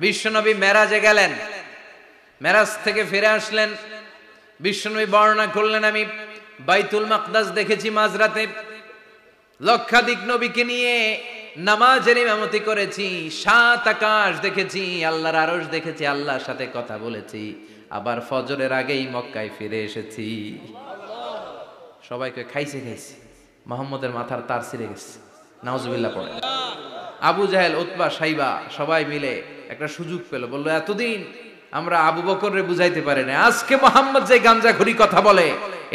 বিশ্বনবী মেরাজে গেলেন, মেরাজ থেকে ফিরে আসলেন। বিশ্বনবী বর্ণনা করলেন, আমি বাইতুল মাকদাস দেখেছি মাঝরাতে, লক্ষাধিক নবীকে নিয়ে নামাজের ইমামতি করেছি, 7 আকাশ দেখেছি, আল্লাহর আরশ দেখেছি, আল্লাহর সাথে কথা বলেছি, আবার ফজরের আগেই মক্কায় ফিরে এসেছি। সবাইকে খাইছে খাইছে, মুহাম্মদের মাথার তার ছিঁড়ে গেছে, নাউজুবিল্লাহ পড়ে। আবু জাহেল, উতবা, সাইবা সবাই মিলে একটা সুযোগ পেল, বললো এতদিন আমরা আবু বকররে বুঝাইতে পারি না, আজকে মুহাম্মদ যে গাঞ্জাখুরি কথা বলে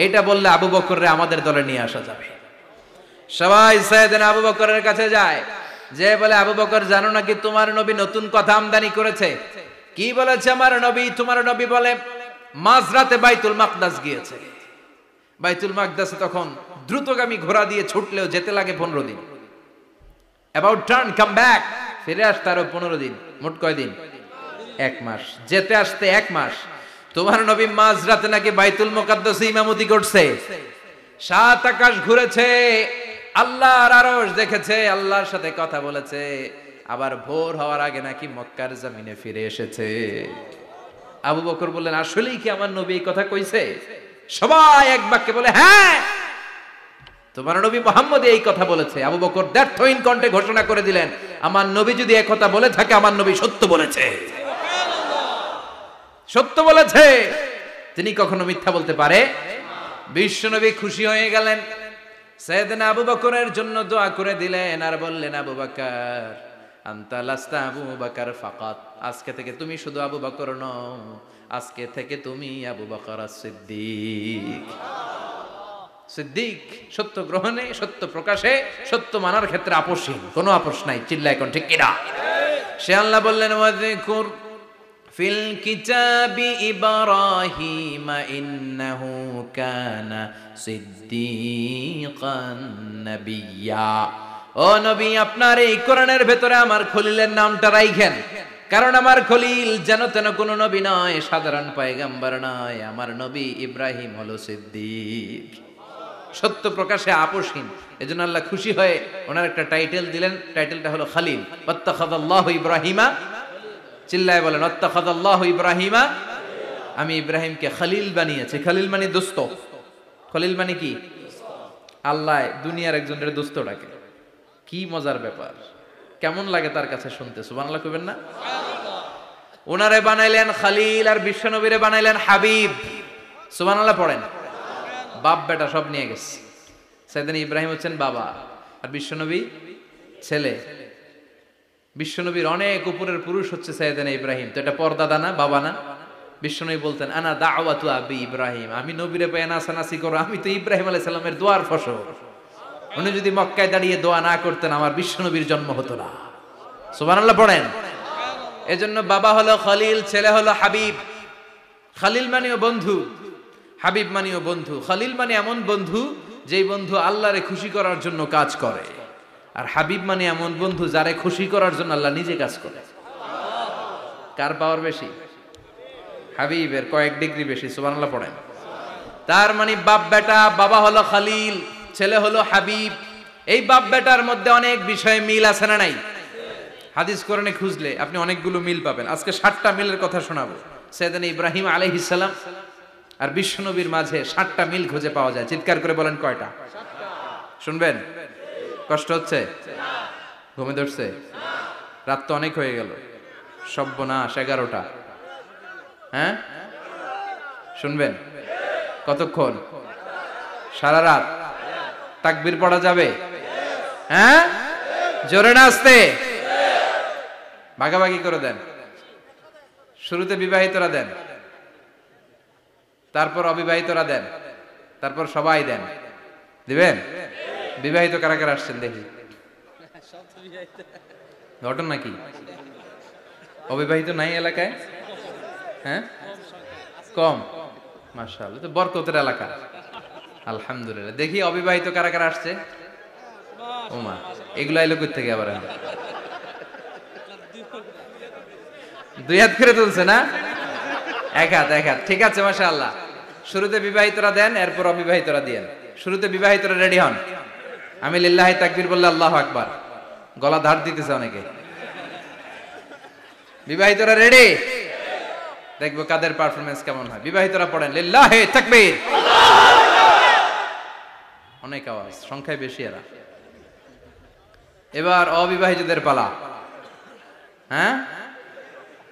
এটা বললে আবু বকররে আমাদের দলে নিয়ে আসা যাবে। সবাই সাইয়েদনা আবু বকরের কাছে যায়, যে বলে আবু বকর জানো নাকি তোমার নবী নতুন কথা আমদানি করেছে? কি বলেছে আমার নবী? তোমার নবী বলে মাঝরাতে বাইতুল মাকদাস গিয়েছে। বাইতুল মাকদাসে তখন দ্রুতগামী ঘোড়া দিয়ে ছুটলেও যেতে লাগে 15 দিন। অ্যাবাউট টার্ন কাম ব্যাক, ফিরে আসতে আরো 15 দিন, মোট কয় দিন? 1 মাস, যেতে আসতে 1 মাস। তোমার নবী মাঝরাতে নাকি বাইতুল মুকাদ্দাসে ইমামতি করছে, 7 আকাশ ঘুরেছে, আল্লাহর আরশ দেখেছে, আল্লাহর সাথে কথা বলেছে, আবার ভোর হওয়ার আগে নাকি মক্কার জমিনে ফিরে এসেছে। আবু বকর বললেন আসলেই কি আমার নবী এই কথা কইছে? সবাই এক বাক্যে বলে হ্যাঁ, তোমার নবী মুহাম্মদ এই কথা বলেছে। আবু বকর দ্ব্যর্থহীন কণ্ঠে ঘোষণা করে দিলেন, আমার নবী যদি এই কথা বলে থাকে, আমার নবী সত্য বলেছে, সত্য বলেছে, তিনি কখনো মিথ্যা বলতে পারে? বিশ্বনবী খুশি হয়ে গেলেন, সাইয়েদনা আবু বকরের জন্য দোয়া করে দিলেন, আর বললেন আবু বকর আনতা লাস্তা আবু বকর ফাকাত, আজকে থেকে তুমি শুধু আবু বকর নও, আজকে থেকে তুমি আবু বকর সিদ্দিক। সিদ্দিক সত্য গ্রহণে, সত্য প্রকাশে, সত্য মানার ক্ষেত্রে আপোষহীন, কোনো আপোষ নাই। চিল্লায় কোন ঠিক কিনা? সে আল্লাহ বললেন ওয়াযকুর ফিল কিতাবি ইব্রাহিম ইন্নাহু কানা সিদ্দিকান নাবিয়্যা। ও নবী, আপনার এই কোরআনের ভেতরে আমার খলিলের নামটা রাখেন, কারণ আমার খলিল যেন তেন কোনো নবী নয়, সাধারণ পয়গম্বর নয়, আমার নবী ইব্রাহিম হলো সিদ্দিক, সত্য প্রকাশে আপোষহীন। এজন্য আল্লাহ খুশি হয়ে ওনার একটা টাইটেল দিলেন, টাইটেলটা হলো খলিল। ওয়াত্তাখাযাল্লাহু ইব্রাহিমা, চিল্লায় বলেন ওয়াত্তাখাযাল্লাহু ইব্রাহিমা, আমি ইব্রাহিমকে খলিল বানিয়েছি। খলিল মানে দোস্ত। খলিল মানে কি? আল্লাহ দুনিয়ার একজনের দোস্ত ডাকে। কি মজার ব্যাপার, কেমন লাগে তার কাছে শুনতে? সুবহানাল্লাহ কইবেন না? ওনারে বানাইলেন খলিল, আর বিশ্বনবীরে বানাইলেন হাবিব। সুবহানাল্লাহ পড়েন। বাপ বেটা সব নিয়ে গেছে। সাইয়েদনা ইব্রাহিম হচ্ছেন বাবা, আর বিশ্বনবী ছেলে। বিশ্বনবীর অনেক উপরের পুরুষ হচ্ছে সাইয়েদনা ইব্রাহিম, তো এটা পরদাদা না, বাবা না? বিশ্বনবী বলতেন আনা দাওয়াতু আবি ইব্রাহিম, আমি নবীরে পেয়ে নাচানাচি করো, আমি তো ইব্রাহিম আলাইহিস সালামের দোয়ার ফসল। উনি যদি মক্কায় দাঁড়িয়ে দোয়া না করতেন, আমার বিশ্বনবীর জন্ম হতো না। সুবহানাল্লাহ পড়েন। এজন্য বাবা হলো খলিল, ছেলে হলো হাবিব। খলিল মানেও বন্ধু, হাবিব মানেও বন্ধু। খলিল মানে এমন বন্ধু যেই বন্ধু আল্লাহরে খুশি করার জন্য কাজ করে, আর হাবিব মানে এমন বন্ধু যারে খুশি করার জন্য আল্লাহ নিজে কাজ করে। কার পাওয়ার বেশি? হাবিবের কয়েক ডিগ্রি বেশি। সুবহানাল্লাহ পড়েন। তার মানে বাপ বেটা, বাবা হলো খলিল, ছেলে হলো হাবিব। এই বাপ বেটার মধ্যে অনেক বিষয়ে মিল আছে না নাই? হাদিস কোরআনে খুঁজলে আপনি অনেকগুলো মিল পাবেন। আজকে 7টা মিলের কথা শোনাবো। সাইয়েদনা ইব্রাহিম আলাইহিস সালাম আর বিশ্বনবীর মাঝে 7টা মিল খুঁজে পাওয়া যায়। চিৎকার করে বলেন কয়টা? শুনবেন? কষ্ট হচ্ছে? ঘুমে ধরছে? রাত তো অনেক হয়ে গেল, সর্বনাশ 11টা। হ্যাঁ শুনবেন? কতক্ষণ? সারা রাত। তাকবীর পড়া যাবে? হ্যাঁ জোরে না আস্তে? ভাগাভাগি করে দেন। শুরুতে বিবাহিতরা দেন, তারপর অবিবাহিতরা দেন, তারপর সবাই দেন। দিবেন? বিবাহিত কারা কারা আসছেন দেখি? ঘটন নাকি? অবিবাহিত নাই এলাকায়? হ্যাঁ কম, মাশাআল্লাহ, তো বরকতের এলাকা। আলহামদুলিল্লাহ। দেখি অবিবাহিত কারা কারা আসছে? ওমা, এগুলো আইলো কই থেকে আবার? 2 হাত করে তুলছে না? 1 হাত, 1 হাত। ঠিক আছে, মাশাআল্লাহ। শুরুতে বিবাহিতরা দেন, এরপর অবিবাহিতরা দিয়েন। শুরুতে বিবাহিতরা রেডি হন। আমি লিল্লাহি তাকবীর বললে আল্লাহু আকবার। গলা ধার দিতেছে অনেকে। বিবাহিতরা রেডি? দেখবো কাদের পারফরমেন্স কেমন হয়। বিবাহিতরা পড়েন লিল্লাহি তাকবীর। অনেক আওয়াজ, সংখ্যায় বেশি এরা। এবার অবিবাহিতদের পালা। হ্যাঁ,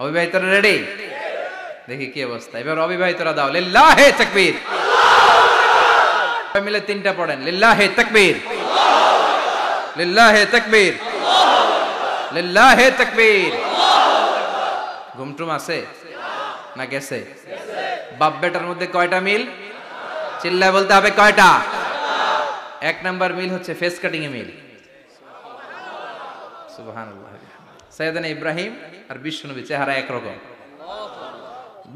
অবিবাহিতরা রেডি? দেখি কি অবস্থা। এবার অবিবাহিতরা দাও লিল্লাহি তাকবীর। সবাই মিলে তিনটা পড়েন লিল্লাহি তাকবীর, লিল্লাহি তাকবীর, লিল্লাহি তাকবীর। ঘুমটুম আছে না গেছে? বাপ বেটার মধ্যে কয়টা মিল? চিল্লায় বলতে হবে কয়টা? এক নাম্বার মিল হচ্ছে ফেস কাটিং এ মিল। সুবহানাল্লাহ। সাইয়েদনা ইব্রাহিম আর বিশ্বনবী চেহারা একরকম।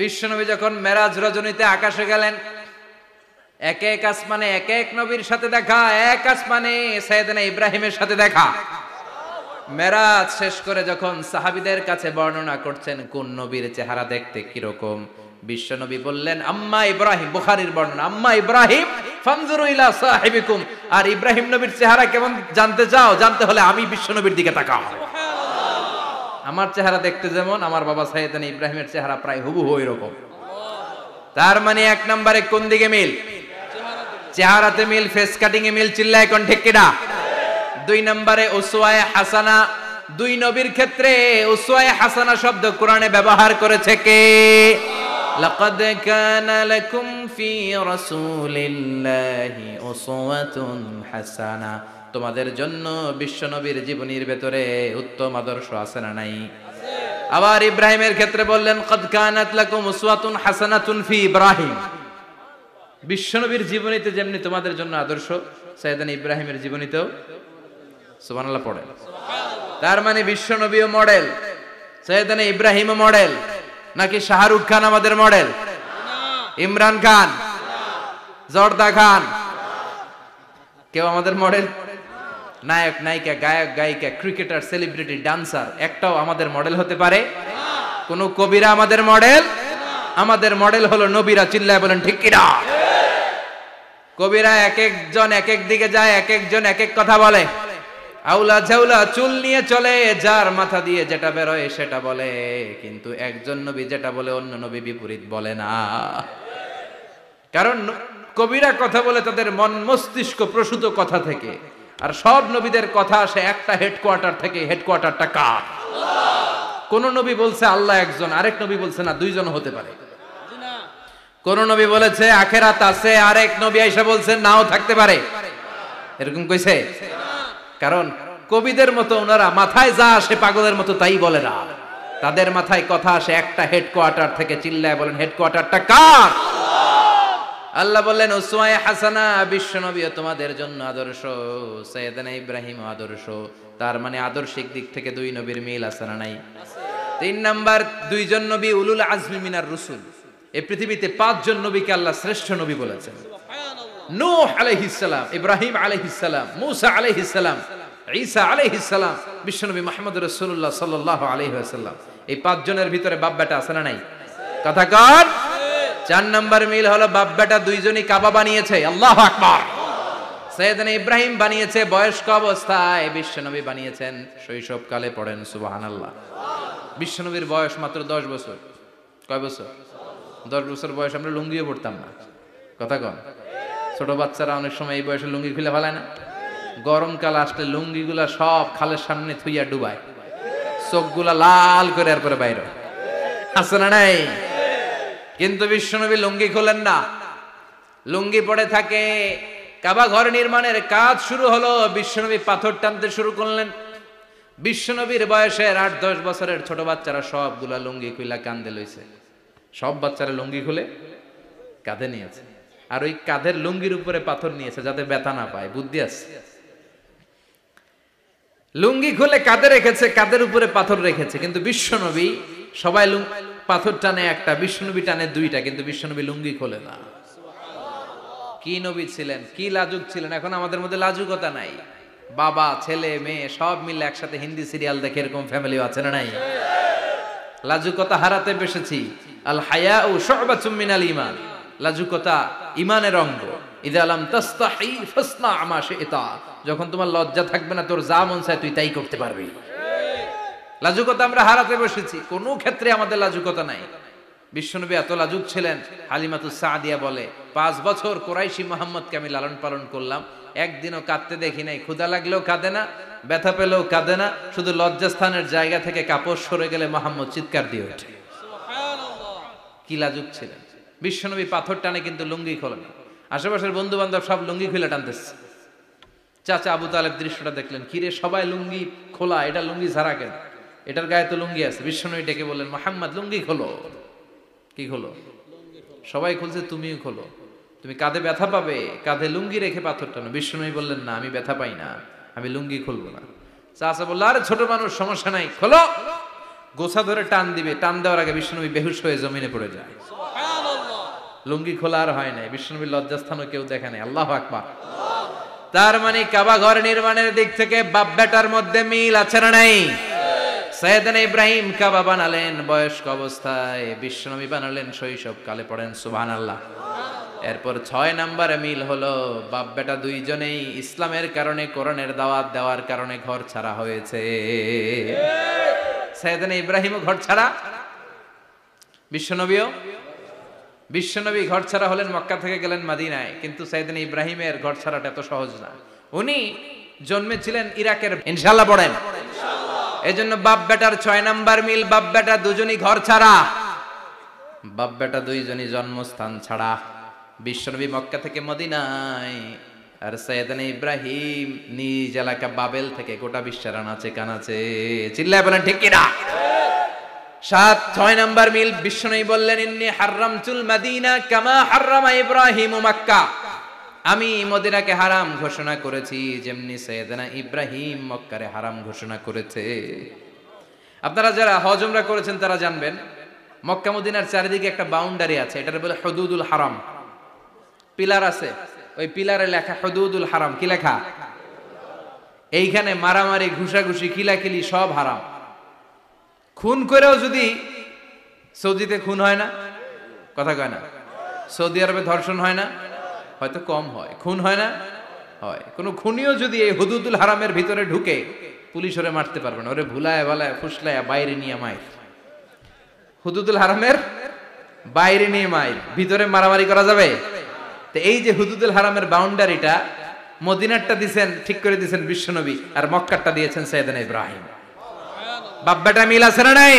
বিশ্বনবী যখন মেরাজ রজনীতে আকাশে গেলেন, এক এক আসমানে এক এক নবীর সাথে দেখা, এক আসমানে সাইয়েদনা ইব্রাহিমের সাথে দেখা। মেরাজ শেষ করে যখন সাহাবীদের কাছে বর্ণনা করছেন কোন নবীর চেহারা দেখতে কিরকম, বিশ্বনবী বললেন আম্মা ইব্রাহিম, বুখারীর বর্ণনা, আম্মা ইব্রাহিম ফানজুরু ইলা সাহিবিকুম। আর ইব্রাহিম নবীর চেহারা কেমন জানতে চাও? জানতে হলে আমি বিশ্বনবীর দিকে তাকাও। আমার চেহারা দেখতে যেমন, আমার বাবা সাইয়েদনা ইব্রাহিমের চেহারা প্রায় হুবহু এরকম। তার মানে এক নম্বরে কোন দিকে মিল? চেহারাতে মিল, ফেস কাটিং এ মিল। চিল্লায় কোন ঠিক কিনা? দুই নম্বরে উসওয়ায়ে হাসানা। দুই নবীর ক্ষেত্রে উসওয়ায়ে হাসানা শব্দ কোরআনে ব্যবহার করেছে কে? লাকাদ কানা লাকুম ফি রাসূলিল্লাহি উসওয়াতুন হাসানা। তোমাদের জন্য বিশ্বনবীর জীবনীর ভেতরে উত্তম আদর্শ আছে না নাই? আবার ইব্রাহিমের ক্ষেত্রে বললেন কদ কানাত লাকুম উসওয়াতুন হাসানাতুন ফি ইব্রাহিম। বিশ্বনবীর জীবনীতে যেমনি তোমাদের জন্য আদর্শ, সাইয়েদনা ইব্রাহিমের জীবনীতেও। সুবহানাল্লাহ পড়েন। তার মানে বিশ্বনবীও মডেল, সাইয়েদনা ইব্রাহিমও মডেল। নাকি শাহরুখ খান আমাদের মডেল? ইমরান খান, জর্দা খান, কেউ আমাদের মডেল? নায়ক নায়িকা, গায়ক গায়িকা, ক্রিকেটার, সেলিব্রিটি, ডান্সার একটাও আমাদের মডেল হতে পারে? কোন কবিরা আমাদের মডেল? আমাদের মডেল হলো নবীরা। চিল্লায় বলেন ঠিক কিনা? কবিরা এক একজন এক এক দিকে যায়, এক একজন এক এক কথা বলে। আউলা ঝাউলা চুল নিয়ে চলে, যার মাথা দিয়ে যেটা বেরোয় সেটা বলে। কিন্তু একজন নবী যেটা বলে অন্য নবী বিপরীত বলে না। কারণ কবিরা কথা বলে তাদের মন মস্তিষ্ক প্রসূত কথা থেকে, আর সব নবীদের কথা আসে একটা হেডকোয়ার্টার থেকে। হেডকোয়ার্টারটা কার? কোন নবী বলছে আল্লাহ একজন, আরেক নবী বলছে না দুইজন হতে পারে। কোন নবী বলেছে আখেরাত আছে, আরেক নবী আইসা বলছে নাও থাকতে পারে। এরকম কইছে? কারণ কবিদের মতো ওনারা মাথায় যা আসে পাগলের মতো তাই বলে না। তাদের মাথায় কথা আসে একটা হেডকোয়ার্টার থেকে। চিল্লায় বলেন হেডকোয়ার্টারটা কার? আল্লাহ বললেন উসওয়ায়ে হাসানা। বিশ্বনবীও তোমাদের জন্য আদর্শ, সাইয়েদনা ইব্রাহিম আদর্শ। তার মানে আদর্শিক দিক থেকে দুই নবীর মিল আছে না নাই? তিন নাম্বার, দুইজন নবী উলুল আজমি মিনার রসুল। এই পৃথিবীতে পাঁচজন নবীকে আল্লাহ শ্রেষ্ঠ নবী বলেছেন। নূহ আলাইহিস সালাম, ইব্রাহিম আলাইহিস সালাম, মূসা আলাইহিস সালাম, ঈসা আলাইহিস সালাম, বিশ্বনবী মুহাম্মদ রাসূলুল্লাহ সাল্লাল্লাহু আলাইহি ওয়াসাল্লাম। এই পাঁচজনের ভিতরে বাপ বেটা আছে না নাই? কথা কর। চার নাম্বার মিল হলো বাপ বেটা দুইজনই কাবা বানিয়েছে। আল্লাহু আকবার। সাইয়েদনা ইব্রাহিম বানিয়েছে বয়স্ক অবস্থায়, বিশ্বনবী বানিয়েছেন শৈশবকালে। পড়েন সুবহানাল্লাহ। বিশ্বনবীর বয়স মাত্র 10 বছর। কয় বছর? 10 বছর বয়স আমরা লুঙ্গিও পড়তাম না। কথা কন। ছোট বাচ্চারা অনেক সময় এই বয়সে লুঙ্গি খুলে ফেলায় না? গরমকাল আসলে লুঙ্গিগুলা সব খালের সামনে থুইয়া ডুবায়, চোখগুলা লাল করে এরপরে বাইরে আছে না নাই? কিন্তু বিশ্বনবী লুঙ্গি খোলেন না, লুঙ্গি পড়ে থাকে। কাবা ঘর নির্মাণের কাজ শুরু হলো, বিশ্বনবী পাথর টানতে শুরু করলেন। বিশ্বনবীর বয়সের 8-10 বছরের ছোট বাচ্চারা সবগুলা লুঙ্গি খুইলা কাঁধে লইছে। সব বাচ্চারা লুঙ্গি খুলে কাঁধে নিয়েছে, আর ওই কাঁধের লুঙ্গির উপরে পাথর নিয়েছে যাতে ব্যথা না পায়। বুদ্ধি আছে। লুঙ্গি খুলে কাঁধে রেখেছে, কাঁধের উপরে পাথর রেখেছে। কিন্তু বিশ্বনবী সবাই পাথর টানে একটা, বিশ্বনবী টানে দুইটা, কিন্তু বিশ্বনবী লুঙ্গি খোলে না। কি নবী ছিলেন, কি লাজুক ছিলেন। এখন আমাদের মধ্যে লাজুকতা নাই। বাবা ছেলে মেয়ে সব মিলে একসাথে হিন্দি সিরিয়াল দেখে এরকম ফ্যামিলিও আছে না নাই? লাজুকতা হারাতে বসেছি। আল হায়াউ শু'বাতুম মিনাল ঈমান। লাজুকতা ঈমানের অঙ্গ। ইযা লাম তাস্তাহি ফাসনা মা শি'তা। যখন তোমার লজ্জা থাকবে না, তোর যা মন চায় তুই তাই করতে পারবি। লাজুকতা আমরা হারাতে বসেছি, কোনো ক্ষেত্রে আমাদের লাজুকতা নাই। বিশ্বনবী এত লাজুক ছিলেন, হালিমাতুস সাদিয়া বলে 5 বছর কুরাইশি মুহাম্মদকে আমি লালন পালন করলাম, একদিনও কাঁদতে দেখি নাই। ক্ষুধা লাগলেও কাঁদে না, ব্যথা পেলেও কাঁদে না, শুধু লজ্জাস্থানের জায়গা থেকে কাপড় সরে গেলে মুহাম্মদ চিৎকার দিয়ে ওঠে। কি লাজুক ছিলেন বিশ্বনবী। পাথর টানে কিন্তু লুঙ্গি খোলে না। আশেপাশের বন্ধু বান্ধব সব লুঙ্গি খুলে টানতেছে। চাচা আবু তালেব দৃশ্যটা দেখলেন, কিরে সবাই লুঙ্গি খোলা, এটা লুঙ্গি ছাড়া কেন? এটার গায়ে তো লুঙ্গি আছে। বিশ্বনবী ডেকে বললেন, মুহাম্মদ লুঙ্গি খোলো। কি খোলো? সবাই খুলছে, তুমিও খোলো। তুমি কাঁধে ব্যথা পাবে, কাঁধে লুঙ্গি রেখে পাথর টানো। বিশ্বনবী বললেন, না আমি ব্যথা পাই না, আমি লুঙ্গি খুলবো না। চাচা বলল, আরে ছোট মানুষ, সমস্যা নাই, খোলো। গোছা ধরে টান দিবে, টান দেওয়ার আগে বিশ্বনবী বেহুশ হয়ে জমিনে পড়ে যায়। লুঙ্গি খোলা আর হয় নাই। বিশ্বনবীর লজ্জাস্থানও কেউ দেখে নাই। আল্লাহু আকবার। তার মানে কাবা ঘর নির্মাণের দিক থেকে বাপ বেটার মধ্যে মিল আছে না নাই? সাইয়েদনা ইব্রাহিম কাবা বানালেন বয়স্ক অবস্থায়, বিশ্বনবী বানালেন শৈশবকালে। পড়েন সুবহানাল্লাহ। এরপর 6 নম্বরে মিল হলো, বাপ বেটা দুইজনেই ইসলামের কারণে, কোরআনের দাওয়াত দেওয়ার কারণে ঘর ছাড়া হয়েছে। সাইয়েদনা ইব্রাহিমও ঘর ছাড়া, বিশ্বনবী ঘর ছাড়া হলেন, মক্কা থেকে গেলেন মদিনায়। কিন্তু সাইয়েদনা ইব্রাহিমের ঘর ছাড়াটা এত সহজ না। উনি জন্মেছিলেন ইরাকের। ইনশাআল্লাহ পড়েন। এজন্য বাপ বেটার 6 নাম্বার মিল, বাপ বেটা দুজনই ঘর ছাড়া, বাপ বেটা দুইজনই জন্মস্থান ছাড়া। বিশ্বনবী মক্কা থেকে মদিনায়, আর সাইয়েদনা ইব্রাহিম নিজ এলাকা বাবেল থেকে গোটা বিশ্বের আনাচে কানাচে। চিল্লায় বলেন ঠিক কিনা? 6 নাম্বার মিল, বিশ্বনবী বললেন, ইন্নী হারামতুল মদিনা কামা হারামা ইব্রাহিম মক্কা। আমি মদিনাকে হারাম ঘোষণা করেছি যেমনি সাইয়েদনা ইব্রাহিম মক্কারে হারাম ঘোষণা করেছে। আপনারা যারা হজ উমরা করেছেন তারা জানবেন, মক্কা মদিনার চারিদিকে একটা বাউন্ডারি আছে, এটার বলে হুদুদুল হারাম। পিলার আছে, ওই পিলারে লেখা হুদুদুল হারাম। কি লেখা? এইখানে মারামারি, ঘুষাঘুষি, খিলাখিলি সব হারাম। খুন করেও যদি, সৌদিতে খুন হয় না, কথা কয় না? সৌদি আরবে ধর্ষণ হয় না? হয়তো কম হয়। খুন হয় না? হয়। কোন খুনিও যদি এই হুদুদুল হারামের ভিতরে ঢুকে, পুলিশ ওরে মারতে পারবে না। ওরে ভুলায় ভালায় ফুসলায় বাইরে নিয়ে মাইর। হুদুদুল হারামের বাইরে নিয়ে মাইর, ভিতরে মারামারি করা যাবে? তো এই যে হুদুদুল হারামের বাউন্ডারিটা, মদিনারটা দিয়েছেন, ঠিক করে দিয়েছেন বিশ্বনবী, আর মক্কারটা দিয়েছেন সাইয়েদনা ইব্রাহিম। বাপ বেটা মিল আছে না নাই?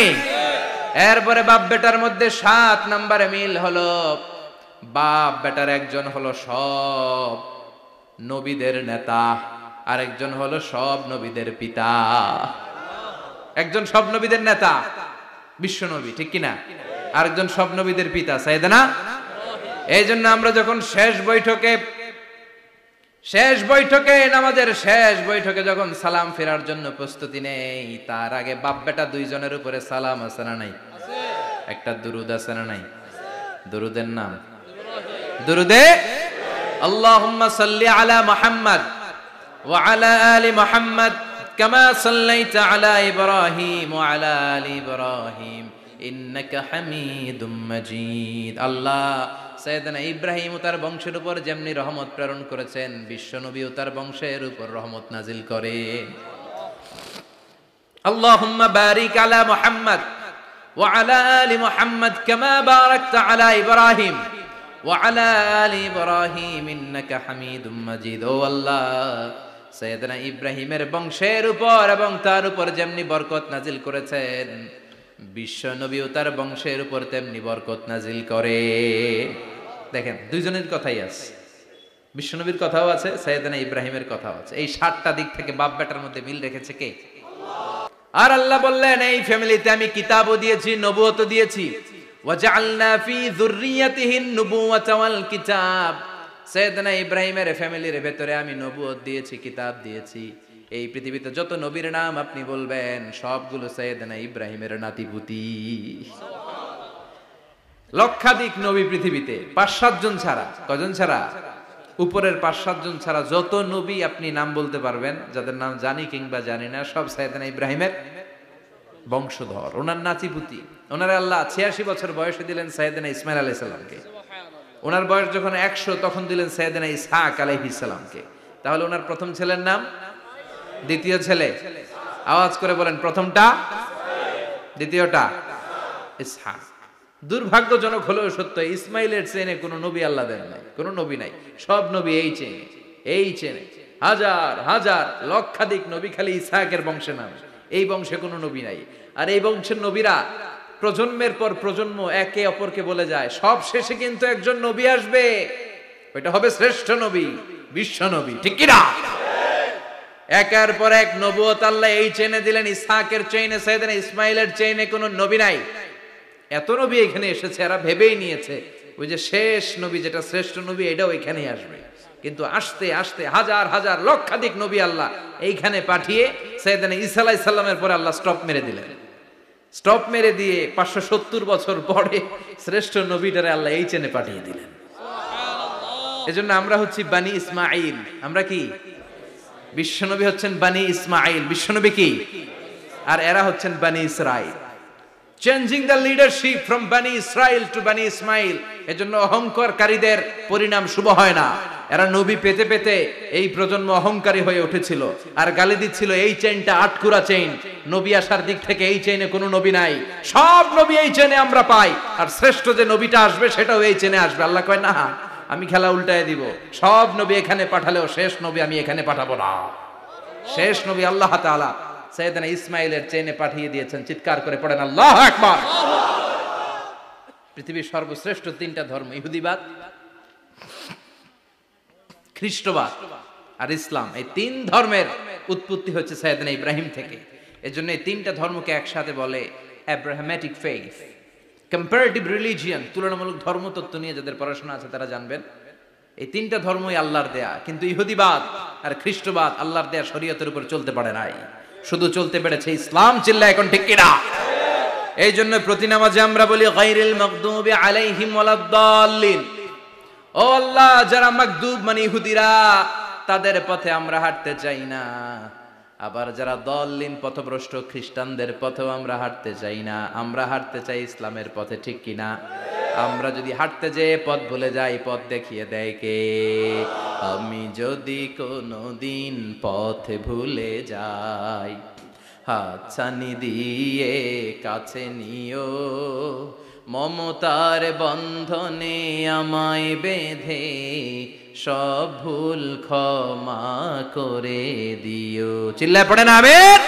এরপরে বাপ বেটার মধ্যে 7 নম্বরে মিল হলো, বাপ বেটার একজন হলো সব নবীদের নেতা, আর একজন হলো সব নবীদের পিতা। একজন সব নবীদের নেতা বিশ্বনবী, ঠিক কিনা? আরেকজন সব নবীদের পিতা সাইয়েদনা। এই জন্য আমরা যখন শেষ বৈঠকে নামাজের শেষ বৈঠকে যখন সালাম ফেরার জন্য প্রস্তুতি নেই, তার আগে বাপ বেটা দুইজনের উপরে সালাম আছে না নাই? একটা দুরুদ আছে না নাই? দুরুদের নাম দুরুদে আল্লাহুম্মা সাল্লি আলা মুহাম্মদ ওয়া আলা আলি মুহাম্মদ কামা সাল্লাইতা আলা ইব্রাহিম ওয়া আলা আলি ইব্রাহিম ইন্নাকা হামিদুম মাজিদ। আল্লাহ সাইয়েদনা ইব্রাহিম ও তার বংশের উপর যেমনি রহমত প্রেরণ করেছেন, বিশ্বনবী ও তার বংশের উপর রহমত নাজিল করে। আল্লাহুম্মা বারিক আলা মুহাম্মদ ওয়া আলা আলি মুহাম্মদ কামা বারাকতা আলা ইব্রাহিম ওয়া আলা আলি ইব্রাহিম ইন্নাকা হামিদুম মাজিদ। ও আল্লাহ, সাইয়েদনা ইব্রাহিমের বংশের উপর এবং তার উপর যেমনি বরকত নাজিল করেছেন, বিশ্বনবী ও তার বংশের উপর তেমনি বরকত নাজিল করে। দেখেন, দুইজনের কথাই আছে, বিশ্বনবীর কথাও আছে, সাইয়েদনা ইব্রাহিমের কথাও আছে। এই 7টা দিক থেকে বাপ বেটার মধ্যে মিল রেখেছে কে? আর আল্লাহ বললেন, এই ফ্যামিলিতে আমি কিতাবও দিয়েছি, নবুয়তও দিয়েছি। ওয়াজআলনা ফি যুররিয়াতিহিন নুবুওয়াতা ওয়াল কিতাব। সাইয়েদনা ইব্রাহিমের ফ্যামিলির ভেতরে আমি নবুয়ত দিয়েছি, কিতাব দিয়েছি। এই পৃথিবীতে যত নবীর নাম আপনি বলবেন, সবগুলো সাইয়েদনা ইব্রাহিমের নাতিপুতি। লক্ষাধিক নবী পৃথিবীতে, 5-7 জন ছাড়া। কজন ছাড়া? উপরের 5-7 জন ছাড়া যত নবী আপনি নাম বলতে পারবেন, যাদের নাম জানি কিংবা জানি না, সব সাইয়েদনা ইব্রাহিমের বংশধর, ওনার নাতিপুতি। ওনার আল্লাহ 86 বছর বয়সে দিলেন সাইয়েদনা ইসমাইল আলাইহিস সালামকে। ওনার বয়স যখন 100 তখন দিলেন সাইয়েদনা ইসহাক আলাইহিস সালামকে। তাহলে ওনার প্রথম ছেলের নাম, দ্বিতীয় ছেলে আওয়াজ করে বলেন, প্রথমটা, দ্বিতীয়টা ইসহাক। দুর্ভাগ্যজনক হলেও সত্য, ইসমাইলের চেনে কোনো নবী আল্লাহ দেন নাই, কোনো নবী নাই। সব নবী এই চেনে হাজার হাজার লক্ষাধিক নবী খালি ইসহাকের বংশে নামে, এই বংশে কোনো নবী নাই। আর এই বংশের নবীরা প্রজন্মের পর প্রজন্ম একে অপরকে বলে যায়, সব শেষে কিন্তু একজন নবী আসবে, ওইটা হবে শ্রেষ্ঠ নবী, বিশ্ব নবী, ঠিক কিনা? একের পর এক নবুয়ত আল্লাহ এই চেনে দিলেন। ইসহাকের চেইনে, সাইয়েদনা ইসমাইলের চেইনে কোনো নবী নাই। এত নবী এখানে এসেছে, এরা ভেবেই নিয়েছে ওই যে শেষ নবী, যেটা শ্রেষ্ঠ নবী, এটাও এখানেই আসবে। কিন্তু আস্তে আস্তে হাজার হাজার লক্ষাধিক নবী আল্লাহ এইখানে পাঠিয়ে সাইয়েদনা ঈসা আলাইহিস সালামের পরে আল্লাহ স্টপ মেরে দিলেন। স্টপ মেরে দিয়ে 570 বছর পরে শ্রেষ্ঠ নবীটারে আল্লাহ এই চেনে পাঠিয়ে দিলেন। এজন্য আমরা হচ্ছি বানি ইসমাইল। আমরা কি? বিশ্বনবী হচ্ছেন বানি ইসমাইল, বিশ্বনবী কি? আর এরা হচ্ছেন বানি Israil. Changing the leadership from বানি ইসরাইল টু বানি ইসমাইল। এজন্য অহংকারীদের পরিণাম শুভ হয় না। এরা নবী পেতে পেতে এই প্রজন্ম অহংকারী হয়ে উঠেছিল আর গালি দিচ্ছিল এই চেইনটা আটকুরা চেইন, নবী আসার দিক থেকে এই চেইনে কোনো নবী নাই, সব নবী এই চেইনে আমরা পাই, আর শ্রেষ্ঠ যে নবীটা আসবে সেটাও এই চেইনে আসবে। আল্লাহ কয় না, আমি খেলা উল্টায় দিব, সব নবী এখানে পাঠালেও শেষ নবী আমি এখানে পাঠাবো না। শেষ নবী আল্লাহ তাআলা সাইয়েদনা ইসমাইলের চেইনে পাঠিয়ে দিয়েছেন। চিৎকার করে পড়েন আল্লাহু আকবার। পৃথিবীর সর্বশ্রেষ্ঠ তিনটা ধর্ম, ইহুদিবাদ, খ্রিস্টবাদ আর ইসলাম, এই তিন ধর্মের উৎপত্তি হচ্ছে সাইয়েদনা ইব্রাহিম থেকে। এজন্য এই তিনটা ধর্মকে একসাথে বলে আব্রাহামেটিক ফেইথ, কম্পারেটিভ রিলিজিয়ন। তুলনামূলক ধর্মতত্ত্ব নিয়ে যাদের পড়াশোনা আছে তারা জানবেন এই তিনটা ধর্মই আল্লাহর দেয়া। কিন্তু ইহুদিবাদ আর খ্রিস্টবাদ আল্লাহর দেয়া শরীয়তের উপর চলতে পারে নাই, শুধু চলতে পেরেছে ইসলাম। চিল্লা এখন ঠিক কিনা? এই জন্য প্রতি নামাজে আমরা বলি গায়রিল মাগদুবি আলাইহিম ওয়ালাদ-দাল্লিন। ও আল্লাহ, যারা মাগদুব মানে ইহুদিরা, তাদের পথে আমরা হাঁটতে চাই না। আবার যারা দল্লিন পথভ্রষ্ট খ্রিস্টানদের পথেও আমরা হাঁটতে চাই না। আমরা হাঁটতে চাই ইসলামের পথে, ঠিক কিনা? আমরা যদি হাঁটতে যেয়ে পথ ভুলে যাই, পথ দেখিয়ে দেয় কে? আমি যদি কোনোদিন পথে ভুলে যাই, হাতছানি দিয়ে কাছে নিও, মমতার বন্ধনে আমায় বেঁধে সব ভুল ক্ষমা করে দিও। চিল্লায় পড়েন আমিন।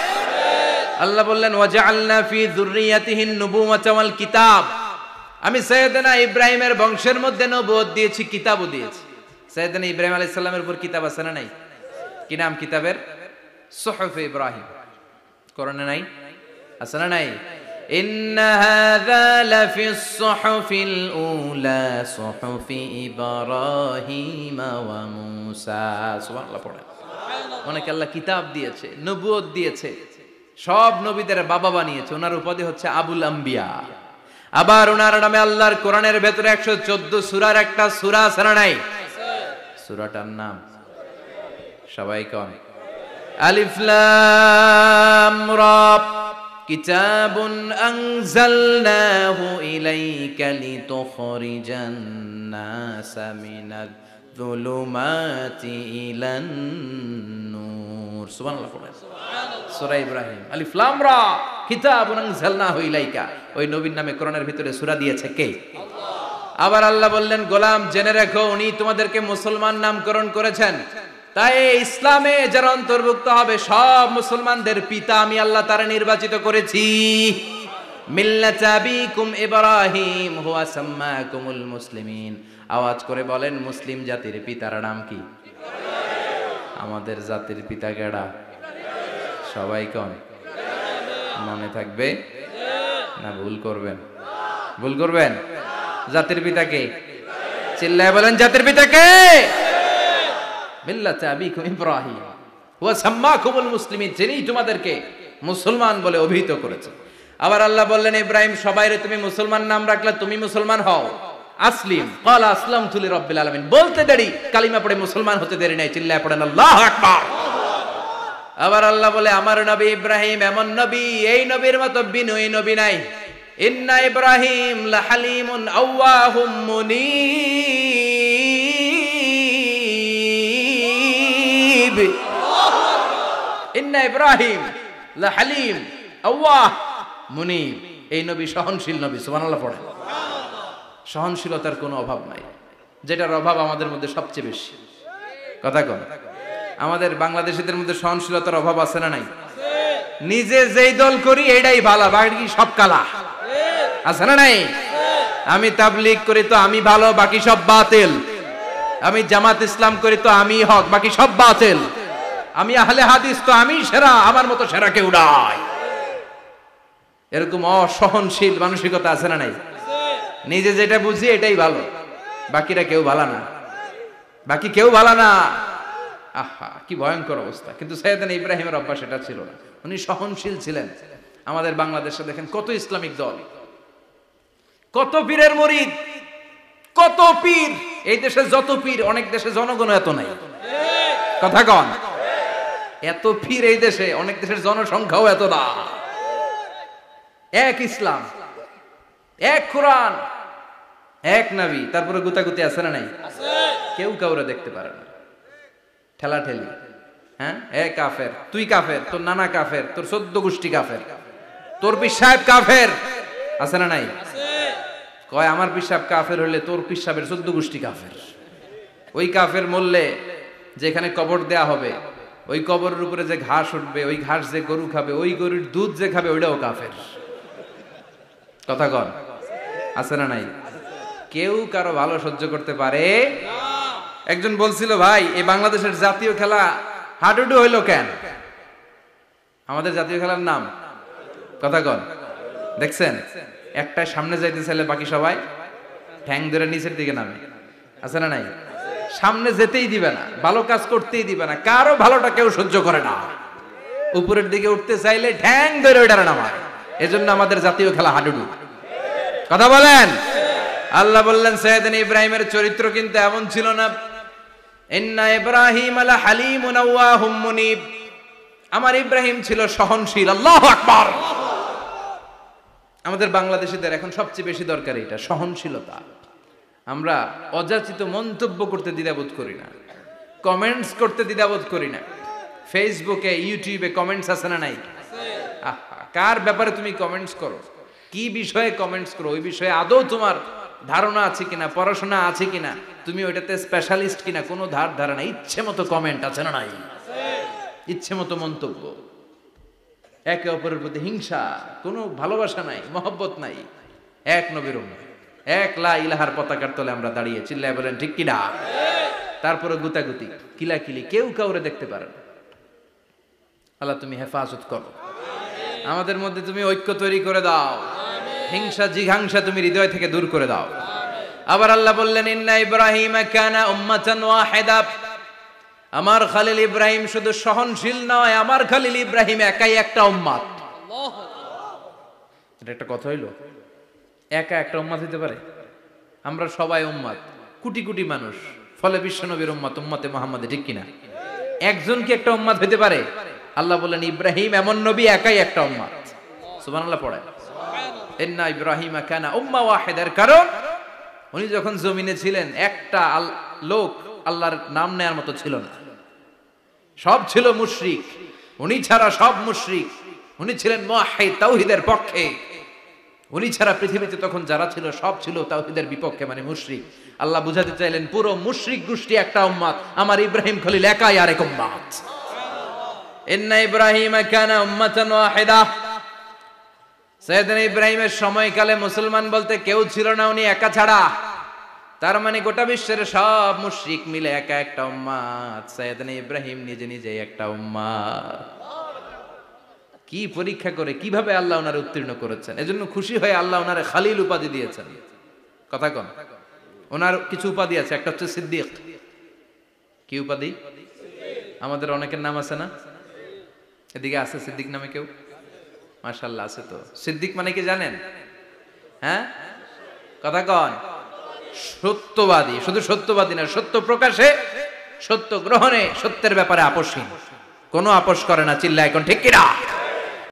আল্লাহ বললেন ওয়াজআলনা ফি যুররিয়াতিহিন নুবুওয়াতা ওয়াল কিতাব। আমি সাইয়েদনা ইব্রাহিমের বংশের মধ্যে নবুয়ত দিয়েছি, কিতাবও দিয়েছি। সাইয়েদনা ইব্রাহিম আলাইহিস সালামের উপর কিতাব আছে না নাই? কি নাম কিতাবের? সুহুফে ইব্রাহিম। কোরআনে নাই? আছে না নাই? ইন্না হাযা লাফিস সুহুফিল উলা সুহুফি ইব্রাহিম ওয়া মূসা। সুবহানাল্লাহ পড়েন। অনেকে আল্লাহ কিতাব দিয়েছে, নবুয়ত দিয়েছে, সব নবীদের বাবা বানিয়েছে। ওনার উপাধি হচ্ছে আবুল আম্বিয়া। আবার ওনার নামে আল্লাহর কোরআনের ভেতরে 114 সূরার একটা সূরা আছে না নাই? সূরাটার নাম সবাই কোন? আলিফ লাম রা। কিতাবুন আনজালনাহু ইলাইকা লিতুখরিজান নাসা মিনাজ যুলুমাতি ইলান নূর। সুবহানাল্লাহ পড়েন। সূরা ইব্রাহিম, আলিফ লাম রা, কিতাবুন আনজালনাহু ইলাইকা। ওই নবীর নামে কোরআনের ভিতরে সূরা দিয়েছে কে? আল্লাহ। আবার আল্লাহ বললেন, গোলাম জেনে রাখো, উনি তোমাদেরকে মুসলমান নামকরণ করেছেন। তাই ইসলামে যারা অন্তর্ভুক্ত হবে সব মুসলমানদের পিতা আমি আল্লাহ তারা নির্বাচিত করেছি। মিল্লাত আবিকুম ইব্রাহিম হুয়া সাম্মাকুমুল মুসলিমিন। আওয়াজ করে বলেন, মুসলিম জাতির পিতার নাম কি? আমাদের জাতির পিতা কেডা? সবাই কোন? মনে থাকবে না ভুল করবেন? ভুল করবেন? জাতির পিতা কে? চিল্লায় বলেন, জাতির পিতা কে? মিল্লাত আবিকুম ইব্রাহিম ওয়া সাম্মাকুমুল মুসলিমিন, যিনি তোমাদেরকে মুসলমান বলে অভিহিত করেছে। আবার আল্লাহ বললেন, ইব্রাহিম সবাইরে তুমি মুসলমান নাম রাখলে, তুমি মুসলমান হও। আসলিম ক্বালা আসলামতু লিরাব্বিল আলামিন, বলতে দেরি, কালিমা পড়ে মুসলমান হতে দেরি নাই। চিল্লায় পড়েন আল্লাহু আকবার। আবার আল্লাহ বলে, আমার নবী ইব্রাহিম এমন নবী, এই নবীর মতো বিনয়ী নবী নাই। ইন্না ইব্রাহিম লাহালিমুন আওয়াহুম মুনীব। ইন্না ইব্রাহিম লা হালিম আওয়াহ মুনিব। এই নবী সহনশীল নবী, সুবহানাল্লাহ পড়েন। সহনশীলতার কোনো অভাব নাই, যেটার অভাব আমাদের মধ্যে সবচেয়ে বেশি। কথা কন, আমাদের বাংলাদেশীদের মধ্যে সহনশীলতার অভাব আছে না নাই? নিজে যেই দল করি এটাই ভালো, বাকি সব কালা, আছে না নাই? আমি তাবলীগ করি তো আমি ভালো, বাকি সব বাতিল। আমি জামাত ইসলাম করি তো আমি হক, বাকি সব বাতিল। আমি আহলে হাদিস তো আমি সেরা, আমার মতো সেরা কেউ নাই। এরকম অসহনশীল মানসিকতা আছে না নাই? নিজে যেটা বুঝি এটাই ভালো, বাকিরা কেউ ভালো না, বাকি কেউ ভালো না। আহা, কি ভয়ঙ্কর অবস্থা। কিন্তু সাইয়েদনা ইব্রাহিমের অভ্যাস এটা ছিল না, উনি সহনশীল ছিলেন। আমাদের বাংলাদেশে দেখেন কত ইসলামিক দল, কত পীরের মুরিদ, কত পীর। এই দেশে যত পীর, অনেক দেশে জনগণ এত নাই। কথা কন, এত পীর এই দেশে, অনেক দেশের জনসংখ্যাও এত না। এক ইসলাম, এক কোরআন, এক নবী, তারপরে গুতাগুতি আছে না নাই? কেউ কাউরে দেখতে পারে না, ঠেলা ঠেলি। হ্যাঁ, এ কাফের, তুই কাফের, তোর নানা কাফের, তোর 14 গোষ্ঠী কাফের, তোর পীর সাহেব কাফের, আছে না নাই? কয় আমার পীর সাহেব কাফের হলে তোর পীর সাহেবের 14 গোষ্ঠী কাফের। ওই কাফের মরলে যেখানে কবর দেয়া হবে, ওই কবরের উপরে যে ঘাস উঠবে, ওই ঘাস যে গরু খাবে, ওই গরুর দুধ যে খাবে, ওইটাও কাফের। কথা কন, আছে না নাই? কেউ কারো ভালো সহ্য করতে পারে না। একজন বলছিল, ভাই এই বাংলাদেশের জাতীয় খেলা হাডুডু হইলো কেন? আমাদের জাতীয় খেলার নাম, কথা কন, দেখছেন? একটা সামনে যাইতে চাইলে বাকি সবাই ঠ্যাং ধরে নিচের দিকে নামে, আছে না নাই? সামনে যেতেই দিবে না, ভালো কাজ করতেই দিবে না, কারো ভালোটা কেউ সহ্য করে না। উপরের দিকে উঠতে চাইলে ঠ্যাং ধরে ওইটারে নামায়। এজন্য আমাদের জাতীয় খেলা হাডুডু। কথা বলেন। আল্লাহ বললেন সাইয়েদনা ইব্রাহিমের চরিত্র কিন্তু এমন ছিল না। ইন্না ইব্রাহিম লা হালিমুন আওয়াহুম মুনিব। আমার ইব্রাহিম ছিল সহনশীল। আল্লাহু আকবার। আমাদের বাংলাদেশীদের এখন সবচেয়ে বেশি দরকার এটা, সহনশীলতা। আমরা অযাচিত মন্তব্য করতে দ্বিধাবোধ করি না, কমেন্টস করতে দ্বিধাবোধ করি না। ফেসবুকে, ইউটিউবে কমেন্টস আছে না নাই? কার ব্যাপারে তুমি কমেন্টস করো, কি বিষয়ে কমেন্টস করো, ওই বিষয়ে আদৌ তোমার ধারণা আছে কিনা, পড়াশোনা আছে কিনা, তুমি ওইটাতে স্পেশালিস্ট কিনা, কোনো ধারণা। ইচ্ছে মতো কমেন্ট আছে না নাই? ইচ্ছে মতো মন্তব্য, একে অপরের প্রতি হিংসা, কোনো ভালোবাসা নাই, মহব্বত নাই। এক নবীর উম্মত, এক লা ইলাহার পতাকার তলে আমরা দাঁড়িয়ে, চিল্লায় বলেন ঠিক কিনা? তারপরে গুতাগুতি, কিলাকিলি, কেউ কাউরে দেখতে পারে না। আল্লাহ তুমি হেফাজত করো, আমাদের মধ্যে তুমি ঐক্য তৈরি করে দাও, হিংসা জিঘাংসা তুমি হৃদয় থেকে দূর করে দাও। আবার আল্লাহ বললেন ইন্না ইব্রাহিম কানা উম্মাতান ওয়াহিদা। আমার খলিল ইব্রাহিম শুধু সহনশীল নয়, আমার খলিল ইব্রাহিম একাই একটা উম্মত। এটা একটা কথা হইলো, একা একটা উম্মত হইতে পারে? আমরা সবাই উম্মত, কোটি কোটি মানুষ, ফলে বিশ্ব নবীর উম্মত, উম্মতে মুহাম্মাদে, ঠিক কিনা? একজন কি একটা উম্মত হইতে পারে? আল্লাহ বললেন ইব্রাহিম এমন নবী, একাই একটা উম্মত। সুবহানাল্লাহ পড়ে। ইন্না ইব্রাহিম কানা উম্মাহ ওয়াহিদার কারণ উনি যখন জমিনে ছিলেন একটা লোক আল্লাহর নাম নেয়ার মতো ছিল না, সব ছিল মুশরিক। উনি ছাড়া সব মুশরিক। উনি ছিলেন মুওয়াহহিদ, তাওহীদের পক্ষে। উনি ছাড়া পৃথিবীতে তখন যারা ছিল সব ছিল তাওহীদের বিপক্ষে, মানে মুশরিক। আল্লাহ বুঝাতে চাইলেন পুরো মুশরিক গোষ্ঠী একটা উম্মত, আমার ইব্রাহিম খলিল একাই আরেক উম্মত। ইন্না ইব্রাহিম কানা উম্মাতান ওয়াহিদা। সাইয়েদনা ইব্রাহিমের সময়কালে মুসলমান বলতে কেউ ছিল না, উনি একা ছাড়া। তার মানে গোটা বিশ্বের সব মুশরিক মিলে একা একটা উম্মত, সাইয়েদনা ইব্রাহিম নিজে নিজে একটা উম্মত। কি পরীক্ষা করে কিভাবে আল্লাহ ওনারে উত্তীর্ণ করেছেন। এজন্য খুশি হয়ে আল্লাহ ওনারে খালিল উপাধি দিয়েছেন। কথা কন, ওনার কিছু উপাধি আছে, একটা হচ্ছে সিদ্দিক। কি উপাধি? আমাদের অনেকের নাম আছে না? এদিকে আছে সিদ্দিক নামে কেউ? মাশাআল্লাহ আছে তো। সিদ্দিক মানে কি জানেন? হ্যাঁ, কথা কন। সত্যবাদী। শুধু সত্যবাদী না, সত্য প্রকাশে, সত্য গ্রহণে, সত্যের ব্যাপারে আপোষহীন, কোনো আপোষ করে না। চিল্লায় এখন ঠিক কিনা?